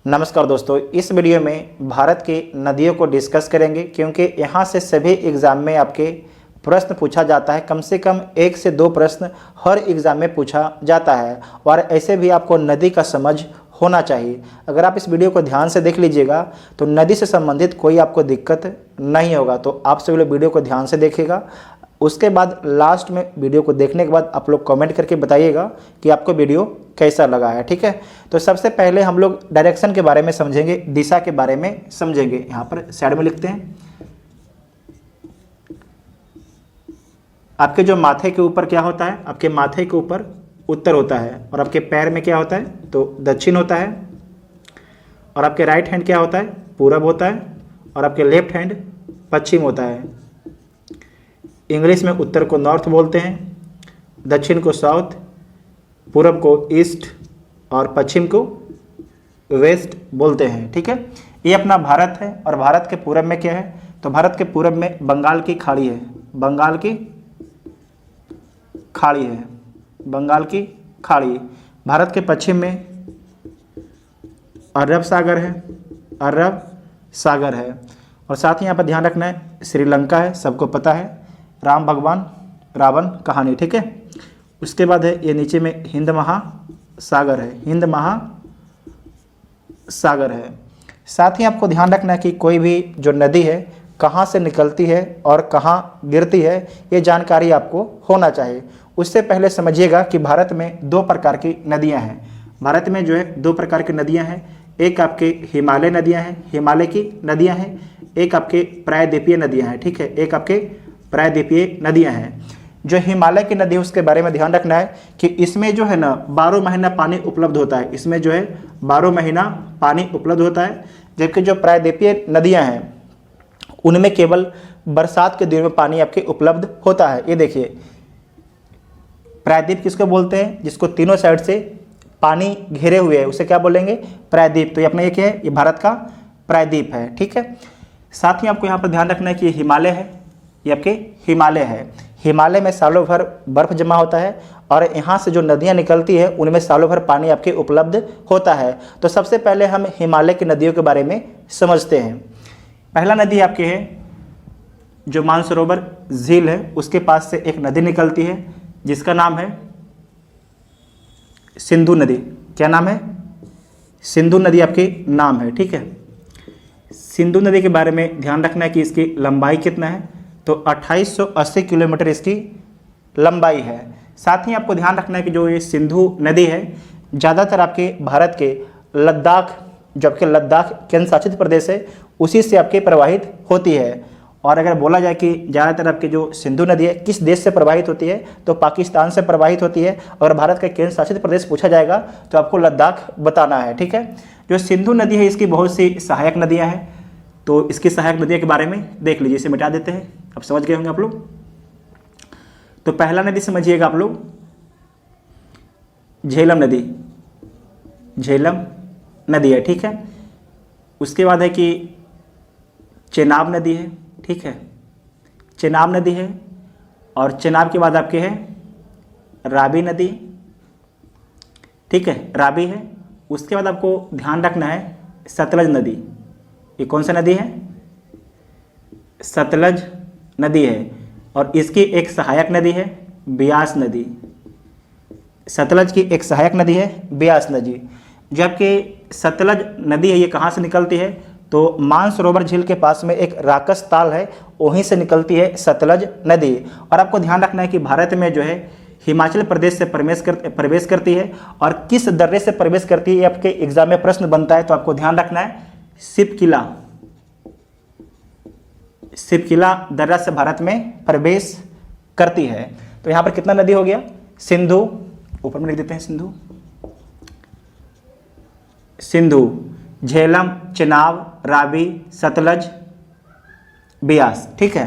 नमस्कार दोस्तों, इस वीडियो में भारत की नदियों को डिस्कस करेंगे क्योंकि यहाँ से सभी एग्ज़ाम में आपके प्रश्न पूछा जाता है। कम से कम 1 से 2 प्रश्न हर एग्ज़ाम में पूछा जाता है और ऐसे भी आपको नदी का समझ होना चाहिए। अगर आप इस वीडियो को ध्यान से देख लीजिएगा तो नदी से संबंधित कोई आपको दिक्कत नहीं होगा। तो आप सभी लोग वीडियो को ध्यान से देखिएगा। उसके बाद लास्ट में वीडियो को देखने के बाद आप लोग कमेंट करके बताइएगा कि आपको वीडियो कैसा लगा है। ठीक है, तो सबसे पहले हम लोग डायरेक्शन के बारे में समझेंगे, दिशा के बारे में समझेंगे। यहाँ पर साइड में लिखते हैं, आपके जो माथे के ऊपर क्या होता है, आपके माथे के ऊपर उत्तर होता है और आपके पैर में क्या होता है तो दक्षिण होता है और आपके राइट हैंड क्या होता है पूरब होता है और आपके लेफ्ट हैंड पश्चिम होता है। इंग्लिश में उत्तर को नॉर्थ बोलते हैं, दक्षिण को साउथ, पूरब को ईस्ट और पश्चिम को वेस्ट बोलते हैं। ठीक है, ये अपना भारत है और भारत के पूरब में क्या है तो भारत के पूरब में बंगाल की खाड़ी है, बंगाल की खाड़ी है, बंगाल की खाड़ी। भारत के पश्चिम में अरब सागर है, अरब सागर है और साथ ही यहाँ पर ध्यान रखना है श्रीलंका है, सबको पता है, राम भगवान रावण कहानी। ठीक है, उसके बाद है ये नीचे में हिंद महासागर है, हिंद महासागर है। साथ ही आपको ध्यान रखना है कि कोई भी जो नदी है कहाँ से निकलती है और कहाँ गिरती है, ये जानकारी आपको होना चाहिए। उससे पहले समझिएगा कि भारत में 2 प्रकार की नदियाँ हैं। भारत में जो है 2 प्रकार की नदियाँ हैं, एक आपके हिमालय नदियाँ हैं, हिमालय की नदियाँ हैं, एक आपके प्रायद्वीपीय नदियाँ हैं। ठीक है, एक आपके प्रायद्वीपीय नदियाँ हैं। जो हिमालय की नदी है उसके बारे में ध्यान रखना है कि इसमें जो है ना 12 महीना पानी उपलब्ध होता है, इसमें जो है 12 महीना पानी उपलब्ध होता है। जबकि जो प्रायद्वीपीय नदियाँ हैं उनमें केवल बरसात के दिनों में पानी आपके उपलब्ध होता है। ये देखिए, प्रायद्वीप किसको बोलते हैं, जिसको तीनों साइड से पानी घेरे हुए है उसे क्या बोलेंगे प्रायद्वीप। तो ये अपना ये क्या है, ये भारत का प्रायद्वीप है। ठीक है, साथ ही आपको यहाँ पर ध्यान रखना है कि ये हिमालय है, ये आपके हिमालय है। हिमालय में सालों भर बर्फ जमा होता है और यहाँ से जो नदियाँ निकलती है उनमें सालों भर पानी आपके उपलब्ध होता है। तो सबसे पहले हम हिमालय की नदियों के बारे में समझते हैं। पहला नदी आपके है जो मानसरोवर झील है, उसके पास से एक नदी निकलती है जिसका नाम है सिंधु नदी। क्या नाम है, सिंधु नदी आपकी नाम है। ठीक है, सिंधु नदी के बारे में ध्यान रखना है कि इसकी लंबाई कितना है तो 2880 किलोमीटर इसकी लंबाई है। साथ ही आपको ध्यान रखना है कि जो ये सिंधु नदी है ज़्यादातर आपके भारत के लद्दाख, जो आपके लद्दाख केंद्र शासित प्रदेश है उसी से आपके प्रवाहित होती है। और अगर बोला जाए कि ज़्यादातर आपकी जो सिंधु नदी है किस देश से प्रवाहित होती है तो पाकिस्तान से प्रवाहित होती है। अगर भारत का केंद्र शासित प्रदेश पूछा जाएगा तो आपको लद्दाख बताना है। ठीक है, जो सिंधु नदी है इसकी बहुत सी सहायक नदियाँ हैं, तो इसकी सहायक नदियों के बारे में देख लीजिए। इसे मिटा देते हैं, अब समझ गए होंगे आप लोग। तो पहला नदी समझिएगा आप लोग, झेलम नदी, झेलम नदी है। ठीक है, उसके बाद है कि चेनाब नदी है। ठीक है, चेनाब नदी है और चेनाब के बाद आपके है रावी नदी। ठीक है, रावी है। उसके बाद आपको ध्यान रखना है सतलज नदी। ये कौन सा नदी है, सतलज नदी है और इसकी एक सहायक नदी है ब्यास नदी। सतलज की एक सहायक नदी है ब्यास नदी। जबकि सतलज नदी है ये कहाँ से निकलती है तो मानसरोवर झील के पास में एक राकस ताल है, वहीं से निकलती है सतलज नदी। और आपको ध्यान रखना है कि भारत में जो है हिमाचल प्रदेश से प्रवेश करती है और किस दर्रे से प्रवेश करती है ये आपके एग्जाम में प्रश्न बनता है। तो आपको ध्यान रखना है सिपकिला, सिपकिला दर्रा से भारत में प्रवेश करती है। तो यहाँ पर कितना नदी हो गया, सिंधु, ऊपर में लिख देते हैं सिंधु, सिंधु, झेलम, चेनाब, रावी, सतलज, ब्यास। ठीक है,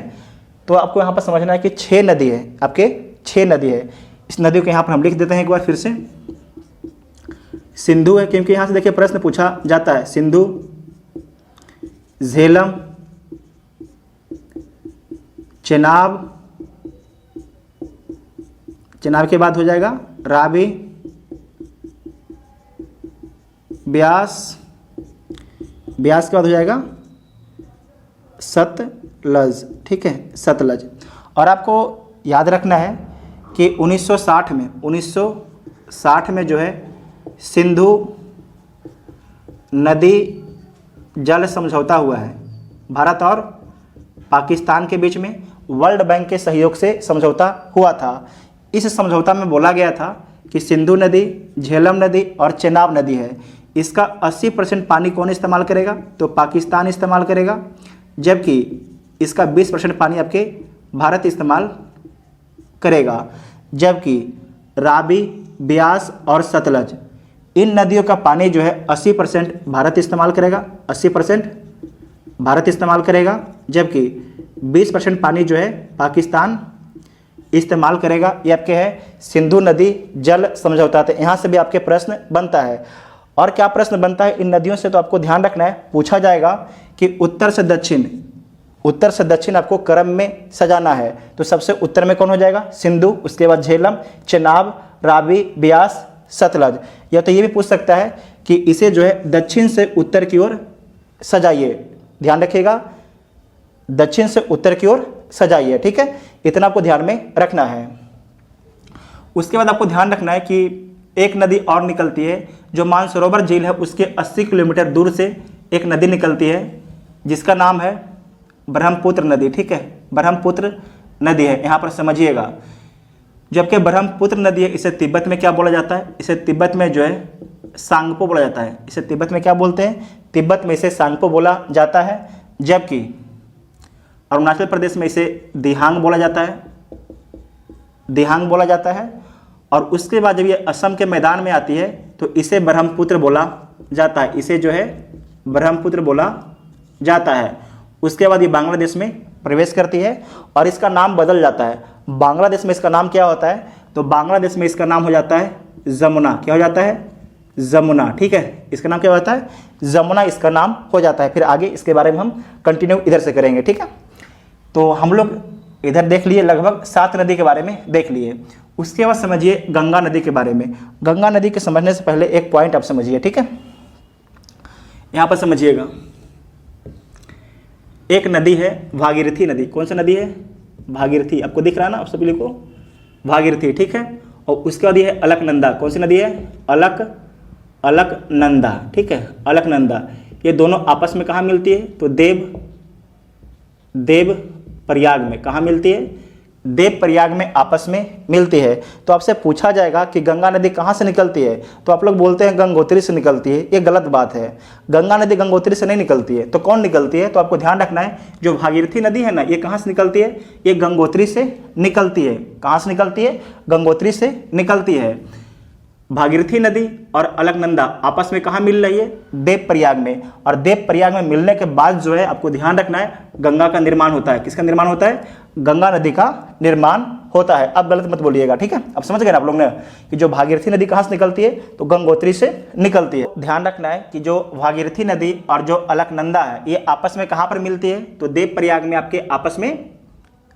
तो आपको यहाँ पर समझना है कि 6 नदी है, आपके 6 नदी है। इस नदियों को यहाँ पर हम लिख देते हैं एक बार फिर से। सिंधु है क्योंकि यहाँ से देखिए प्रश्न पूछा जाता है, सिंधु, झेलम, चेनाब, चेनाब के बाद हो जाएगा रावी, ब्यास, ब्यास के बाद हो जाएगा सतलज, ठीक है, सतलज। और आपको याद रखना है कि 1960 में जो है सिंधु नदी जल समझौता हुआ है भारत और पाकिस्तान के बीच में, वर्ल्ड बैंक के सहयोग से समझौता हुआ था। इस समझौता में बोला गया था कि सिंधु नदी, झेलम नदी और चेनाब नदी है, इसका 80% पानी कौन इस्तेमाल करेगा, तो पाकिस्तान इस्तेमाल करेगा, जबकि इसका 20% पानी आपके भारत इस्तेमाल करेगा। जबकि रावी, ब्यास और सतलज, इन नदियों का पानी जो है 80% भारत इस्तेमाल करेगा, 80% भारत इस्तेमाल करेगा, जबकि 20% पानी जो है पाकिस्तान इस्तेमाल करेगा। ये आपके है सिंधु नदी जल समझौता। तो यहाँ से भी आपके प्रश्न बनता है। और क्या प्रश्न बनता है इन नदियों से, तो आपको ध्यान रखना है, पूछा जाएगा कि उत्तर से दक्षिण आपको क्रम में सजाना है। तो सबसे उत्तर में कौन हो जाएगा, सिंधु, उसके बाद झेलम, चेनाब, रावी, ब्यास, सतलज। या तो ये भी पूछ सकता है कि इसे जो है दक्षिण से उत्तर की ओर सजाइए, ध्यान रखिएगा, दक्षिण से उत्तर की ओर सजाइए, ठीक है, इतना आपको ध्यान में रखना है। उसके बाद आपको ध्यान रखना है कि एक नदी और निकलती है जो मानसरोवर झील है उसके 80 किलोमीटर दूर से एक नदी निकलती है जिसका नाम है ब्रह्मपुत्र नदी, ठीक है, ब्रह्मपुत्र नदी है, यहाँ पर समझिएगा। जबकि ब्रह्मपुत्र नदी है, इसे तिब्बत में क्या बोला जाता है, इसे तिब्बत में जो है सांगपो बोला जाता है। इसे तिब्बत में क्या बोलते हैं, तिब्बत में इसे सांगपो बोला जाता है। जबकि अरुणाचल प्रदेश में इसे दिहांग बोला जाता है, दिहांग बोला जाता है। और उसके बाद जब ये असम के मैदान में आती है तो इसे ब्रह्मपुत्र बोला जाता है, इसे जो है ब्रह्मपुत्र बोला जाता है। उसके बाद ये बांग्लादेश में प्रवेश करती है और इसका नाम बदल जाता है। बांग्लादेश में इसका नाम क्या होता है, तो बांग्लादेश में इसका नाम हो जाता है जमुना। क्या हो जाता है, जमुना, ठीक है, इसका नाम क्या होता है, जमुना इसका नाम हो जाता है। फिर आगे इसके बारे में हम कंटिन्यू इधर से करेंगे, ठीक है। तो हम लोग इधर देख लिए, लगभग 7 नदी के बारे में देख लिए। उसके बाद समझिए गंगा नदी के बारे में। गंगा नदी के समझने से पहले एक पॉइंट आप समझिए, ठीक है, यहाँ पर समझिएगा। एक नदी है भागीरथी नदी। कौन सा नदी है, भागीरथी, आपको दिख रहा है ना, आप सभी लिखो भागीरथी, ठीक है। और उसके बाद ये है अलकनंदा। कौन सी नदी है, अलकनंदा, ठीक है, अलकनंदा। ये दोनों आपस में कहाँ मिलती है, तो देव प्रयाग में। कहाँ मिलती है, देव प्रयाग में आपस में मिलती है। तो आपसे पूछा जाएगा कि गंगा नदी कहाँ से निकलती है, तो आप लोग बोलते हैं गंगोत्री से निकलती है। ये गलत बात है, गंगा नदी गंगोत्री से नहीं निकलती है। तो कौन निकलती है, तो आपको ध्यान रखना है, जो भागीरथी नदी है ना, ये कहाँ से निकलती है, ये गंगोत्री से निकलती है। कहाँ से निकलती है, गंगोत्री से निकलती है। भागीरथी नदी और अलकनंदा आपस में कहाँ मिल रही है, देव प्रयाग में। और देव प्रयाग में मिलने के बाद जो है आपको ध्यान रखना है, गंगा का निर्माण होता है। किसका निर्माण होता है, गंगा नदी का निर्माण होता है। अब गलत मत बोलिएगा, ठीक है। अब समझ गए ना आप लोग ने कि जो भागीरथी नदी कहाँ से निकलती है, तो गंगोत्री से निकलती है। ध्यान रखना है कि जो भागीरथी नदी और जो अलकनंदा है ये आपस में कहाँ पर मिलती है, तो देव प्रयाग में आपके आपस में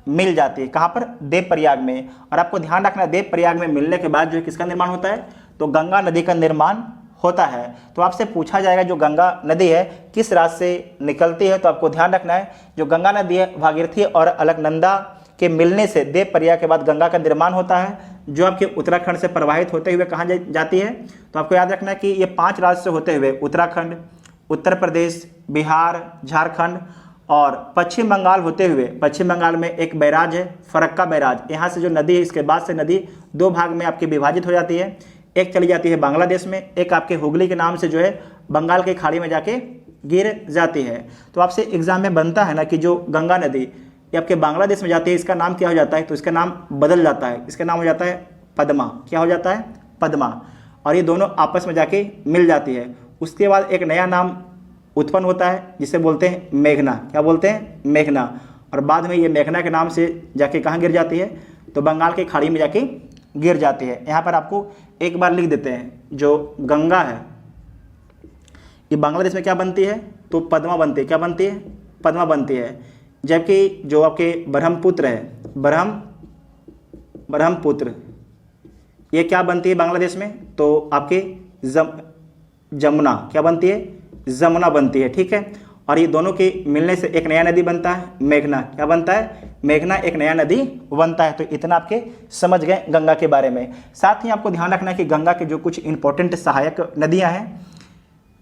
मिल जाती है। कहाँ पर, देव प्रयाग में। और आपको ध्यान रखना है, देव प्रयाग में मिलने के बाद जो है किसका निर्माण होता है, तो गंगा नदी का निर्माण होता है। तो आपसे पूछा जाएगा जो गंगा नदी है किस राज्य से निकलती है, तो आपको ध्यान रखना है जो गंगा नदी है भागीरथी और अलकनंदा के मिलने से देव प्रयाग के बाद गंगा का निर्माण होता है, जो आपके उत्तराखंड से प्रवाहित होते हुए कहाँ जाती है, तो आपको याद रखना है कि ये 5 राज्य से होते हुए उत्तराखंड, उत्तर प्रदेश, बिहार, झारखंड और पश्चिम बंगाल होते हुए, पश्चिम बंगाल में एक बैराज है फरक्का बैराज, यहाँ से जो नदी है इसके बाद से नदी 2 भाग में आपकी विभाजित हो जाती है। एक चली जाती है बांग्लादेश में, एक आपके हुगली के नाम से जो है बंगाल के खाड़ी में जाके गिर जाती है। तो आपसे एग्जाम में बनता है ना कि जो गंगा नदी ये आपके बांग्लादेश में जाती है, इसका नाम क्या हो जाता है, तो इसका नाम बदल जाता है, इसका नाम हो जाता है पद्मा। क्या हो जाता है, पद्मा। और ये दोनों आपस में जाके मिल जाती है। उसके बाद एक नया नाम उत्पन्न होता है जिसे बोलते हैं मेघना। क्या बोलते हैं, मेघना। और बाद में ये मेघना के नाम से जाके कहाँ गिर जाती है, तो बंगाल के खाड़ी में जाके गिर जाती है। यहाँ पर आपको एक बार लिख देते हैं, जो गंगा है ये बांग्लादेश में क्या बनती है, तो पद्मा बनती है। क्या बनती है, पद्मा बनती है। जबकि जो आपके ब्रह्मपुत्र है, ब्रह्मपुत्र ये क्या बनती है बांग्लादेश में, तो आपके जमुना। क्या बनती है, जमुना बनती है, ठीक है। और ये दोनों के मिलने से एक नया नदी बनता है, मेघना। क्या बनता है? मेघना एक नया नदी बनता है। तो इतना आपके समझ गए गंगा के बारे में। साथ ही आपको ध्यान रखना है कि गंगा के जो कुछ इंपॉर्टेंट सहायक नदियां हैं।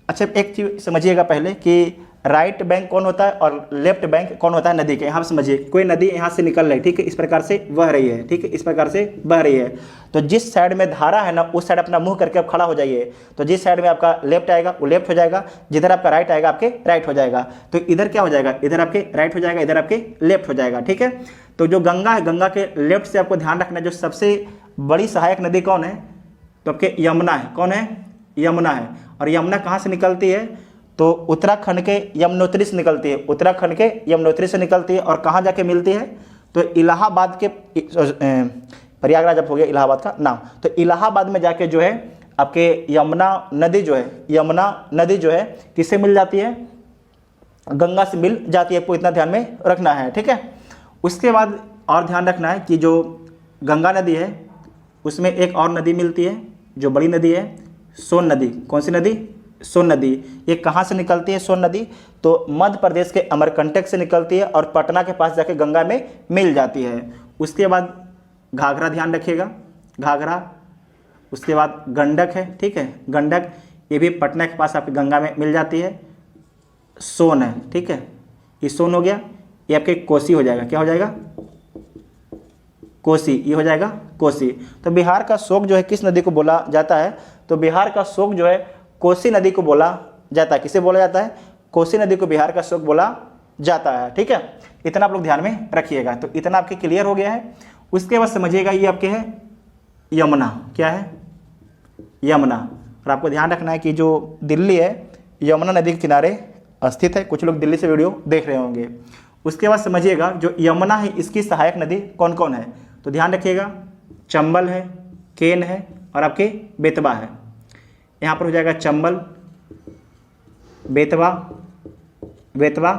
अच्छा, एक चीज समझिएगा पहले कि राइट बैंक कौन होता है और लेफ्ट बैंक कौन होता है नदी के। यहाँ पर समझिए, कोई नदी यहाँ से निकल रही है, ठीक है, इस प्रकार से बह रही है, ठीक है, इस प्रकार से बह रही है। तो जिस साइड में धारा है ना, उस साइड अपना मुंह करके आप खड़ा हो जाइए। तो जिस साइड में आपका लेफ्ट आएगा वो लेफ्ट हो जाएगा, जिधर आपका राइट आएगा आपके राइट हो जाएगा। तो इधर क्या हो जाएगा? इधर आपके राइट हो जाएगा, इधर आपके लेफ्ट हो जाएगा, ठीक है। तो जो गंगा है, गंगा के लेफ्ट से आपको ध्यान रखना है जो सबसे बड़ी सहायक नदी कौन है? तो आपके यमुना है। कौन है? यमुना है। और यमुना कहाँ से निकलती है? तो उत्तराखंड के यमुनोत्री से निकलती है, उत्तराखंड के यमुनोत्री से निकलती है। और कहाँ जाके मिलती है? तो इलाहाबाद के, प्रयागराज अब हो गया इलाहाबाद का नाम, तो इलाहाबाद में जाके जो है आपके यमुना नदी जो है, यमुना नदी जो है किससे मिल जाती है? गंगा से मिल जाती है। आपको इतना ध्यान में रखना है, ठीक है। उसके बाद और ध्यान रखना है कि जो गंगा नदी है उसमें एक और नदी मिलती है जो बड़ी नदी है, सोन नदी। कौन सी नदी? सोन नदी। ये कहाँ से निकलती है सोन नदी? तो मध्य प्रदेश के अमरकंटक से निकलती है और पटना के पास जाके गंगा में मिल जाती है। उसके बाद घाघरा, ध्यान रखिएगा, घाघरा। उसके बाद गंडक है, ठीक है, गंडक, ये भी पटना के पास आपकी गंगा में मिल जाती है। सोन है, ठीक है, ये सोन हो गया। ये आपके कोसी हो जाएगा। क्या हो जाएगा? कोसी। ये हो जाएगा कोसी। तो बिहार का शोक जो है किस नदी को बोला जाता है? तो बिहार का शोक जो है कोसी नदी को बोला जाता है। किसे बोला जाता है? कोसी नदी को बिहार का शोक बोला जाता है, ठीक है। इतना आप लोग ध्यान में रखिएगा। तो इतना आपके क्लियर हो गया है। उसके बाद समझिएगा ये आपके है यमुना। क्या है? यमुना। और आपको ध्यान रखना है कि जो दिल्ली है यमुना नदी के किनारे स्थित है। कुछ लोग दिल्ली से वीडियो देख रहे होंगे। उसके बाद समझिएगा जो यमुना है इसकी सहायक नदी कौन कौन है? तो ध्यान रखिएगा, चंबल है, केन है और आपके बेतवा है। यहाँ पर हो जाएगा चंबल, बेतवा, बेतवा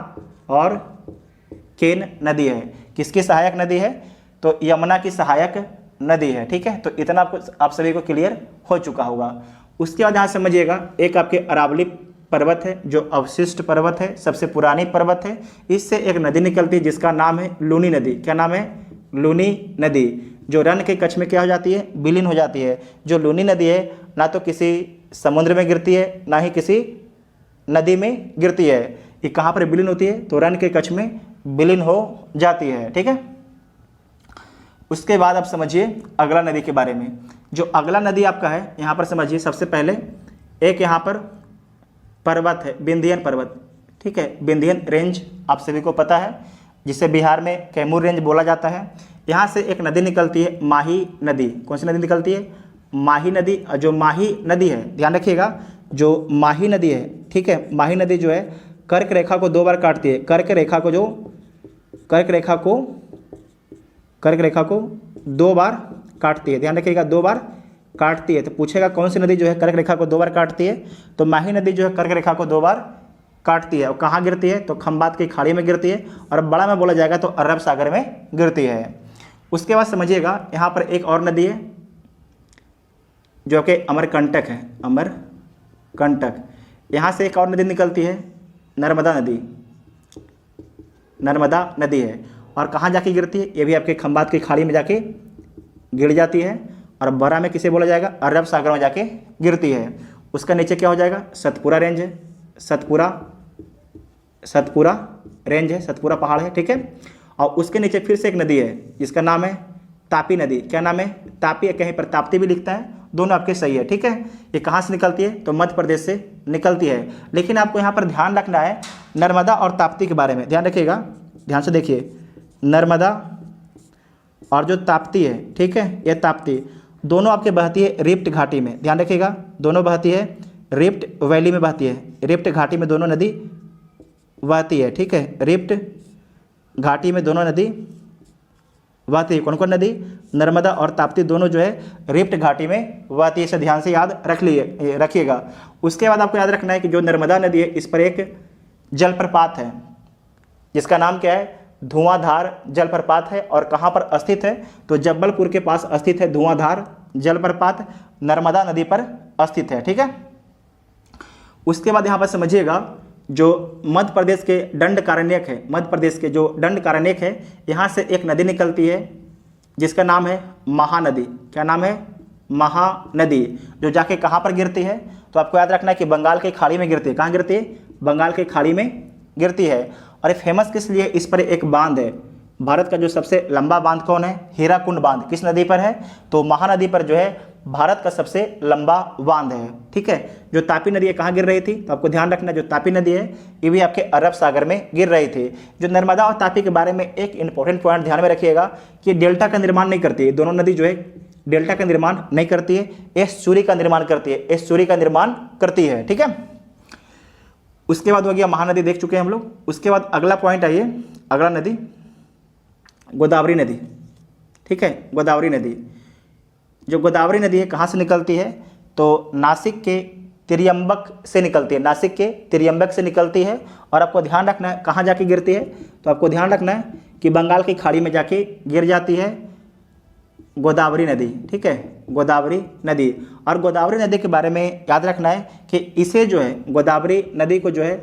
और केन नदी है। किसकी सहायक नदी है? तो यमुना की सहायक नदी है, ठीक है। तो इतना आपको, आप सभी को क्लियर हो चुका होगा। उसके बाद यहाँ समझिएगा एक आपके अरावली पर्वत है जो अवशिष्ट पर्वत है, सबसे पुरानी पर्वत है। इससे एक नदी निकलती है जिसका नाम है लूनी नदी। क्या नाम है? लूनी नदी, जो रन के कच्छ में क्या हो जाती है? विलीन हो जाती है। जो लूनी नदी है ना तो किसी समुद्र में गिरती है ना ही किसी नदी में गिरती है। ये कहाँ पर विलीन होती है? तो रन के कच्छ में विलीन हो जाती है, ठीक है। उसके बाद आप समझिए अगला नदी के बारे में। जो अगला नदी आपका है यहाँ पर समझिए, सबसे पहले एक यहाँ पर पर्वत है, विंध्यन पर्वत, ठीक है, विंध्यन रेंज आप सभी को पता है, जिसे बिहार में कैमूर रेंज बोला जाता है। यहाँ से एक नदी निकलती है, माही नदी। कौन सी नदी निकलती है? माही नदी। जो माही नदी है, ध्यान रखिएगा, जो माही नदी है, ठीक है, माही नदी जो है कर्क रेखा को 2 बार काटती है। कर्क रेखा को 2 बार काटती है। ध्यान रखिएगा, 2 बार काटती है। तो पूछेगा कौन सी नदी जो है कर्क रेखा को 2 बार काटती है? तो माही नदी जो है कर्क रेखा को 2 बार काटती है। और कहाँ गिरती है? तो खंबात की खाड़ी में गिरती है। और बड़ा में बोला जाएगा तो अरब सागर में गिरती है। उसके बाद समझिएगा यहाँ पर एक और नदी है जो कि अमरकंटक है, अमरकंटक। यहाँ से एक और नदी निकलती है, नर्मदा नदी, नर्मदा नदी है। और कहाँ जाके गिरती है? ये भी आपके खंबात की खाड़ी में जाके गिर जाती है। और बड़ा में किसे बोला जाएगा? अरब सागर में जाके गिरती है। उसका नीचे क्या हो जाएगा? सतपुरा रेंज है, सतपुरा रेंज है, सतपुरा पहाड़ है, ठीक है। और उसके नीचे फिर से एक नदी है जिसका नाम है तापी नदी। क्या नाम है? तापी है, कहीं पर ताप्ती भी लिखता है, दोनों आपके सही है, ठीक है। ये कहाँ से निकलती है? तो मध्य प्रदेश से निकलती है। लेकिन आपको यहाँ पर ध्यान रखना है नर्मदा और ताप्ती के बारे में। ध्यान रखिएगा, ध्यान से देखिए, नर्मदा और जो ताप्ती है, ठीक है, ये ताप्ती दोनों आपके बहती है रिफ्ट घाटी में। ध्यान रखिएगा, दोनों बहती है रिफ्ट वैली में बहती है, रिफ्ट घाटी में दोनों नदी बहती है, ठीक है। रिफ्ट घाटी में दोनों नदी बहती है। कौन कौन नदी? नर्मदा और ताप्ती दोनों जो है रिफ्ट घाटी में बहती है। इसे ध्यान से याद रखिएगा। उसके बाद आपको याद रखना है कि जो नर्मदा नदी है इस पर एक जलप्रपात है जिसका नाम क्या है? धुआंधार जलप्रपात है। और कहाँ पर स्थित है? तो जबलपुर के पास स्थित है धुआंधार जलप्रपात, नर्मदा नदी पर स्थित है, ठीक है। उसके बाद यहाँ पर समझिएगा, जो मध्य प्रदेश के दंडकारण्यक है, मध्य प्रदेश के जो दंडकारण्यक है, यहाँ से एक नदी निकलती है जिसका नाम है महानदी। क्या नाम है? महानदी, जो जाके कहाँ पर गिरती है? तो आपको याद रखना है कि बंगाल की खाड़ी में गिरती है। कहाँ गिरती है? बंगाल की खाड़ी में गिरती है। और ये फेमस किस लिए? इस पर एक बांध है। भारत का जो सबसे लंबा बांध कौन है? हीराकुंड बांध। किस नदी पर है? तो महानदी पर जो है भारत का सबसे लंबा बांध है। ठीक है। जो तापी नदी है कहाँ गिर रही थी? तो आपको ध्यान रखना, जो तापी नदी है ये भी आपके अरब सागर में गिर रही थी। जो नर्मदा और तापी के बारे में एक इंपॉर्टेंट पॉइंट ध्यान में रखिएगा कि डेल्टा का निर्माण नहीं करती है। दोनों नदी जो है डेल्टा का निर्माण नहीं करती है, एस्चुरी का निर्माण करती है, एस्चुरी का निर्माण करती है। ठीक है। उसके बाद हो गया महानदी, देख चुके हैं हम लोग। उसके बाद अगला पॉइंट आइए, अगला नदी गोदावरी नदी। ठीक है, गोदावरी नदी। जो गोदावरी नदी है कहाँ से निकलती है? तो नासिक के त्रियंबक से निकलती है, नासिक के त्रियंबक से निकलती है। और आपको ध्यान रखना है कहाँ जाके गिरती है? तो आपको ध्यान रखना है कि बंगाल की खाड़ी में जाके गिर जाती है गोदावरी नदी। ठीक है, गोदावरी नदी। और गोदावरी नदी के बारे में याद रखना है कि इसे जो है, गोदावरी नदी को जो है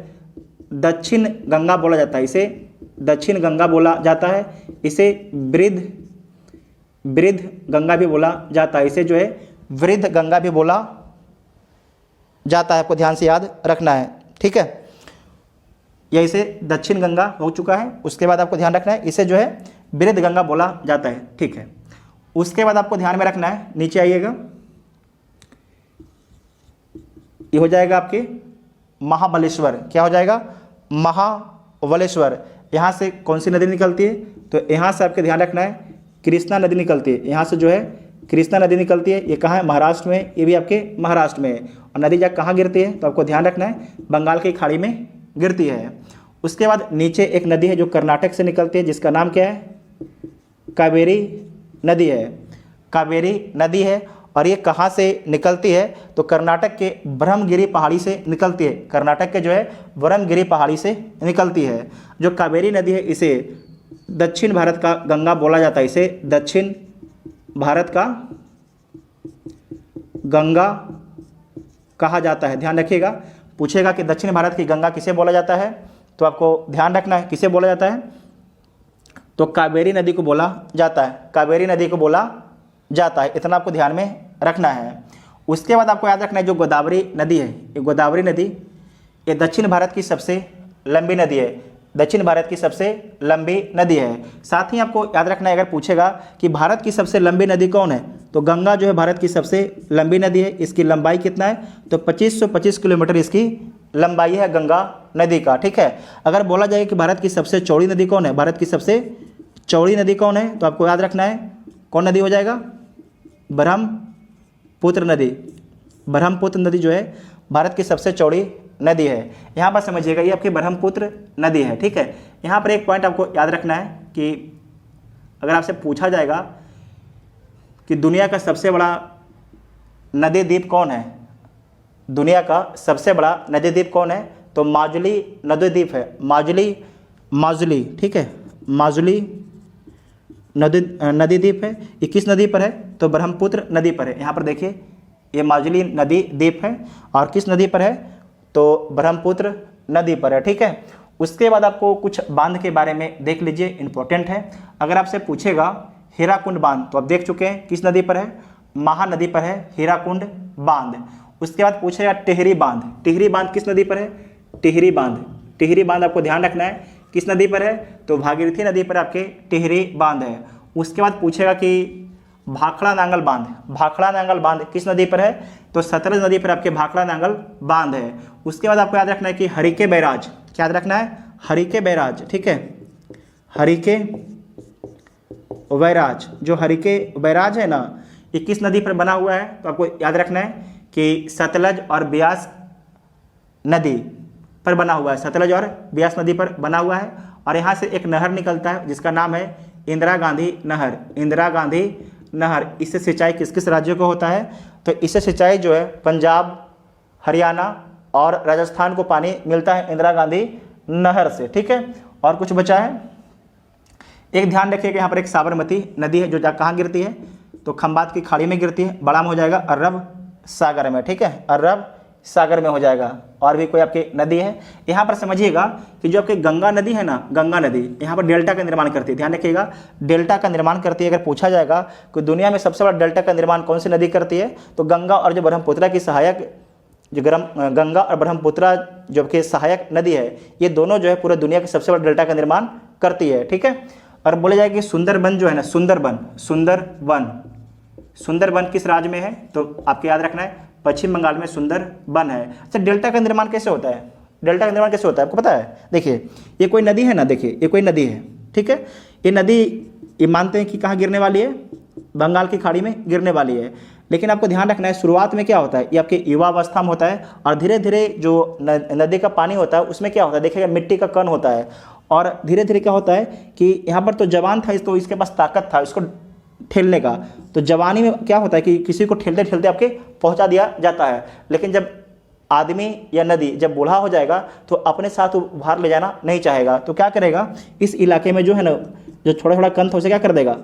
दक्षिण गंगा बोला जाता है, इसे दक्षिण गंगा बोला जाता है, इसे वृद्ध गंगा भी बोला जाता है, इसे जो है वृद्ध गंगा भी बोला जाता है। आपको ध्यान से याद रखना है। ठीक है, यह इसे दक्षिण गंगा हो चुका है। उसके बाद आपको ध्यान रखना है इसे जो है वृद्ध गंगा बोला जाता है। ठीक है। उसके बाद आपको ध्यान में रखना है, नीचे आइएगा, ये हो जाएगा आपके महाबलेश्वर। क्या हो जाएगा? महाबलेश्वर। यहाँ से कौन सी नदी निकलती है? तो यहाँ से आपके ध्यान रखना है कृष्णा नदी निकलती है। यहाँ से जो है कृष्णा नदी निकलती है। ये कहाँ है? महाराष्ट्र में। ये भी आपके महाराष्ट्र में है। और नदी जाकर कहाँ गिरती है? तो आपको ध्यान रखना है बंगाल की खाड़ी में गिरती है। उसके बाद नीचे एक नदी है जो कर्नाटक से निकलती है, जिसका नाम क्या है? कावेरी नदी है। कावेरी नदी है। और ये कहाँ से निकलती है? तो कर्नाटक के ब्रह्मगिरी पहाड़ी से निकलती है। कर्नाटक के जो है ब्रह्मगिरी पहाड़ी से निकलती है। जो कावेरी नदी है इसे दक्षिण भारत का गंगा बोला जाता है, इसे दक्षिण भारत का गंगा कहा जाता है। ध्यान रखिएगा, पूछेगा कि दक्षिण भारत की गंगा किसे बोला जाता है? तो आपको ध्यान रखना है किसे बोला जाता है? तो कावेरी नदी को बोला जाता है, कावेरी नदी को बोला जाता है। इतना आपको ध्यान में रखना है। उसके बाद आपको याद रखना है जो गोदावरी नदी है, ये गोदावरी नदी ये दक्षिण भारत की सबसे लंबी नदी है, दक्षिण भारत की सबसे लंबी नदी है। साथ ही आपको याद रखना है, अगर पूछेगा कि भारत की सबसे लंबी नदी कौन है, तो गंगा जो है भारत की सबसे लंबी नदी है। इसकी लंबाई कितना है? तो 2525 किलोमीटर इसकी लंबाई है गंगा नदी का। ठीक है। अगर बोला जाए कि भारत की सबसे चौड़ी नदी कौन है, भारत की सबसे चौड़ी नदी कौन है, तो आपको याद रखना है कौन नदी हो जाएगा? ब्रह्मपुत्र नदी। ब्रह्मपुत्र नदी जो है भारत की सबसे चौड़ी नदी है। यहाँ पर समझिएगा ये आपकी ब्रह्मपुत्र नदी है। ठीक है। यहाँ पर एक पॉइंट आपको याद रखना है कि अगर आपसे पूछा जाएगा कि दुनिया का सबसे बड़ा नदी द्वीप कौन है, दुनिया का सबसे बड़ा नदी द्वीप कौन है, तो माजुली नदी द्वीप है। माजुली। ठीक है, माजुली नदी द्वीप है। ये किस नदी पर है? तो ब्रह्मपुत्र नदी पर है। यहाँ पर देखिए ये माजुली नदी द्वीप है और किस नदी पर है? तो ब्रह्मपुत्र नदी पर है। ठीक है। उसके बाद आपको कुछ बांध के बारे में देख लीजिए, इंपॉर्टेंट है। अगर आपसे पूछेगा हीराकुंड बांध, तो आप देख चुके हैं किस नदी पर है? महानदी पर है हीराकुंड बांध। उसके बाद पूछेगा टिहरी बांध, टिहरी बांध किस नदी पर है? टिहरी बांध। टिहरी बांध आपको ध्यान रखना है किस नदी पर है? तो भागीरथी नदी पर आपके टिहरी बांध है। उसके बाद पूछेगा कि भाखड़ा नांगल बांध, भाखड़ा नांगल बांध किस नदी पर है? तो सतलज नदी पर आपके भाखड़ा नांगल बांध है। उसके बाद आपको याद रखना है कि हरिके बैराज, क्या याद रखना है? हरिके बैराज। ठीक है, हरिके बैराज, जो हरिके बैराज है ना, ये किस नदी पर बना हुआ है? तो आपको याद रखना है कि सतलज और ब्यास नदी पर बना हुआ है, सतलज और ब्यास नदी पर बना हुआ है। और यहाँ से एक नहर निकलता है जिसका नाम है इंदिरा गांधी नहर, इंदिरा गांधी नहर। इससे सिंचाई किस किस राज्यों को होता है? तो इससे सिंचाई जो है पंजाब, हरियाणा और राजस्थान को पानी मिलता है इंदिरा गांधी नहर से। ठीक है। और कुछ बचा है? एक ध्यान रखिएगा, यहाँ पर एक साबरमती नदी है जो कहाँ गिरती है? तो खंबात की खाड़ी में गिरती है, बड़ा में हो जाएगा अरब सागर में। ठीक है, अरब सागर में हो जाएगा। और भी कोई आपकी नदी है, यहाँ पर समझिएगा कि जो आपकी गंगा नदी है ना, गंगा नदी यहाँ पर डेल्टा का निर्माण करती है। ध्यान रखिएगा, डेल्टा का निर्माण करती है। अगर पूछा जाएगा कि दुनिया में सबसे बड़ा डेल्टा का निर्माण कौन सी नदी करती है, तो गंगा और जो ब्रह्मपुत्रा की सहायक जो गंगा और ब्रह्मपुत्रा जो कि सहायक नदी है, ये दोनों जो है पूरे दुनिया के सबसे बड़ा डेल्टा का निर्माण करती है। ठीक है। और बोले जाए कि सुंदरबन जो है ना, सुंदरबन किस राज्य में है, तो आपको याद रखना है पश्चिम बंगाल में सुंदरबन है। अच्छा, डेल्टा का निर्माण कैसे होता है, डेल्टा का निर्माण कैसे होता है आपको पता है? देखिए ये कोई नदी है ना, देखिए ये कोई नदी है, ठीक है। ये नदी ये मानते हैं कि कहाँ गिरने वाली है, बंगाल की खाड़ी में गिरने वाली है। लेकिन आपको ध्यान रखना है शुरुआत में क्या होता है, ये आपके युवावस्था में होता है और धीरे धीरे जो नदी का पानी होता है उसमें क्या होता है, देखिएगा मिट्टी का कण होता है और धीरे धीरे क्या होता है कि यहाँ पर तो जवान था, तो इसके पास ताकत था इसको ठेलने का, तो जवानी में क्या होता है कि किसी को ठेलते ठेलते आपके पहुँचा दिया जाता है। लेकिन जब आदमी या नदी जब बूढ़ा हो जाएगा तो अपने साथ उभार ले जाना नहीं चाहेगा, तो क्या करेगा, इस इलाके में जो है ना जो छोटा छोटा कंद था उसे क्या कर देगा,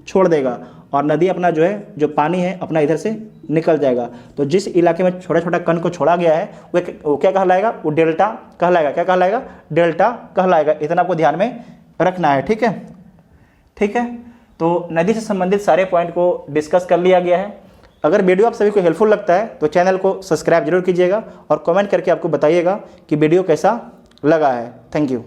छोड़ देगा और नदी अपना जो है जो पानी है अपना इधर से निकल जाएगा। तो जिस इलाके में छोटा छोटा कंद को छोड़ा गया है वो क्या कहलाएगा, वो डेल्टा कहलाएगा। क्या कहलाएगा, डेल्टा कहलाएगा। इतना आपको ध्यान में रखना है। ठीक है, ठीक है। तो नदी से संबंधित सारे पॉइंट को डिस्कस कर लिया गया है। अगर वीडियो आप सभी को हेल्पफुल लगता है तो चैनल को सब्सक्राइब जरूर कीजिएगा और कमेंट करके आपको बताइएगा कि वीडियो कैसा लगा है। Thank you.